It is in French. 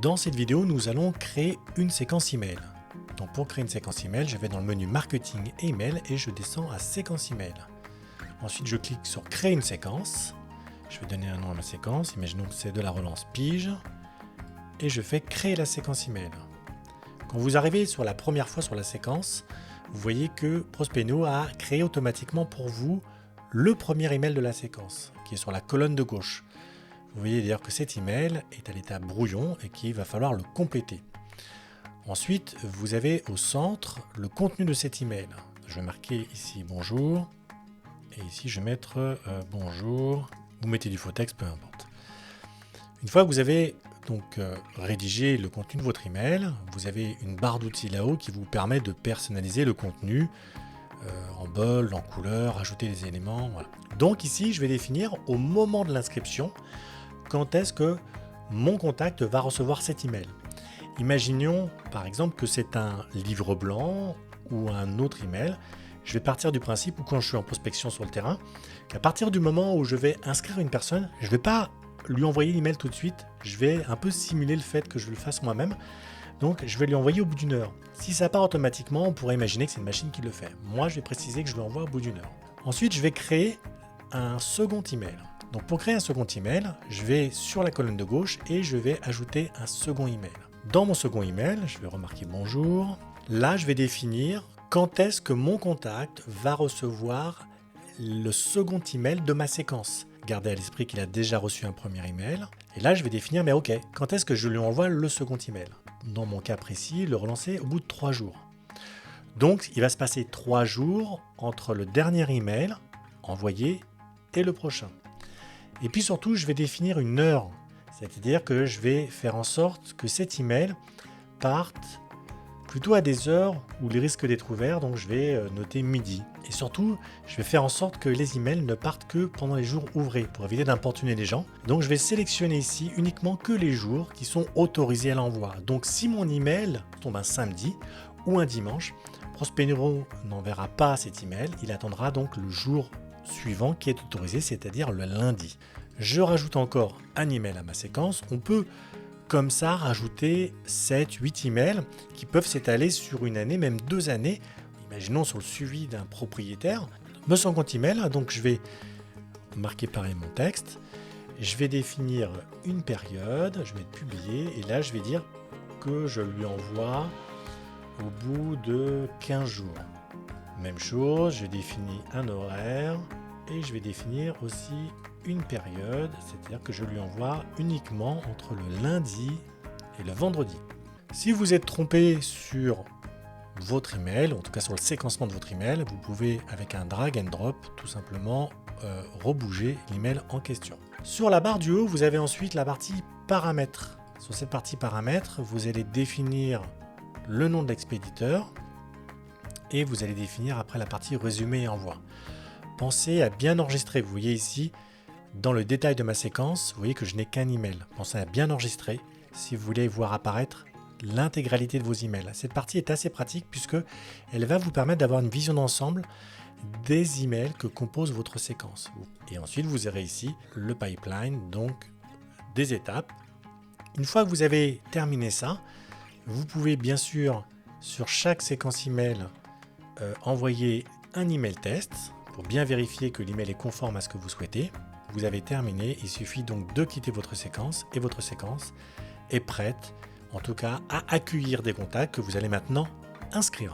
Dans cette vidéo, nous allons créer une séquence email. Donc pour créer une séquence email, je vais dans le menu marketing et email et je descends à séquence email. Ensuite, je clique sur créer une séquence. Je vais donner un nom à ma séquence. Imaginons que c'est de la relance pige. Et je fais créer la séquence email. Quand vous arrivez sur la première fois sur la séquence, vous voyez que Prospeno a créé automatiquement pour vous le premier email de la séquence, qui est sur la colonne de gauche. Vous voyez d'ailleurs que cet email est à l'état brouillon et qu'il va falloir le compléter. Ensuite, vous avez au centre le contenu de cet email. Je vais marquer ici bonjour et ici je vais mettre bonjour. Vous mettez du faux texte, peu importe. Une fois que vous avez donc rédigé le contenu de votre email, vous avez une barre d'outils là-haut qui vous permet de personnaliser le contenu en bold, en couleur, ajouter des éléments. Voilà. Donc ici, je vais définir au moment de l'inscription quand est-ce que mon contact va recevoir cet email. Imaginons par exemple que c'est un livre blanc ou un autre email. Je vais partir du principe où quand je suis en prospection sur le terrain, qu'à partir du moment où je vais inscrire une personne, je ne vais pas lui envoyer l'email tout de suite. Je vais un peu simuler le fait que je le fasse moi-même. Donc je vais lui envoyer au bout d'une heure. Si ça part automatiquement, on pourrait imaginer que c'est une machine qui le fait. Moi, je vais préciser que je lui envoie au bout d'une heure. Ensuite, je vais créer un second email. Donc pour créer un second email, je vais sur la colonne de gauche et je vais ajouter un second email. Dans mon second email, je vais remarquer bonjour. Là, je vais définir quand est-ce que mon contact va recevoir le second email de ma séquence. Gardez à l'esprit qu'il a déjà reçu un premier email. Et là, je vais définir, mais ok, quand est-ce que je lui envoie le second email? Dans mon cas précis, le relancer au bout de 3 jours. Donc, il va se passer 3 jours entre le dernier email envoyé et le prochain. Et puis surtout, je vais définir une heure. C'est-à-dire que je vais faire en sorte que cet email parte plutôt à des heures où il risque d'être ouvert. Donc, je vais noter midi. Et surtout, je vais faire en sorte que les emails ne partent que pendant les jours ouvrés pour éviter d'importuner les gens. Donc, je vais sélectionner ici uniquement que les jours qui sont autorisés à l'envoi. Donc, si mon email tombe un samedi ou un dimanche, Prospeno n'enverra pas cet email. Il attendra donc le jour suivant qui est autorisé, c'est-à-dire le lundi. Je rajoute encore un email à ma séquence. On peut comme ça rajouter 7, 8 emails qui peuvent s'étaler sur une année, même 2 années. Imaginons sur le suivi d'un propriétaire. Me sans compte email, donc je vais marquer pareil mon texte. Je vais définir une période, je vais mettre publier et là je vais dire que je lui envoie au bout de 15 jours. Même chose, je définis un horaire et je vais définir aussi une période, c'est-à-dire que je lui envoie uniquement entre le lundi et le vendredi. Si vous êtes trompé sur votre email, en tout cas sur le séquencement de votre email, vous pouvez avec un drag and drop tout simplement rebouger l'email en question. Sur la barre du haut, vous avez ensuite la partie paramètres. Sur cette partie paramètres, vous allez définir le nom de l'expéditeur et vous allez définir après la partie résumé et envoi. Pensez à bien enregistrer. Vous voyez ici, dans le détail de ma séquence, vous voyez que je n'ai qu'un email. Pensez à bien enregistrer si vous voulez voir apparaître l'intégralité de vos emails. Cette partie est assez pratique puisque elle va vous permettre d'avoir une vision d'ensemble des emails que compose votre séquence. Et ensuite, vous aurez ici le pipeline, donc des étapes. Une fois que vous avez terminé ça, vous pouvez bien sûr sur chaque séquence email envoyer un email test pour bien vérifier que l'email est conforme à ce que vous souhaitez. Vous avez terminé, il suffit donc de quitter votre séquence et votre séquence est prête en tout cas à accueillir des contacts que vous allez maintenant inscrire.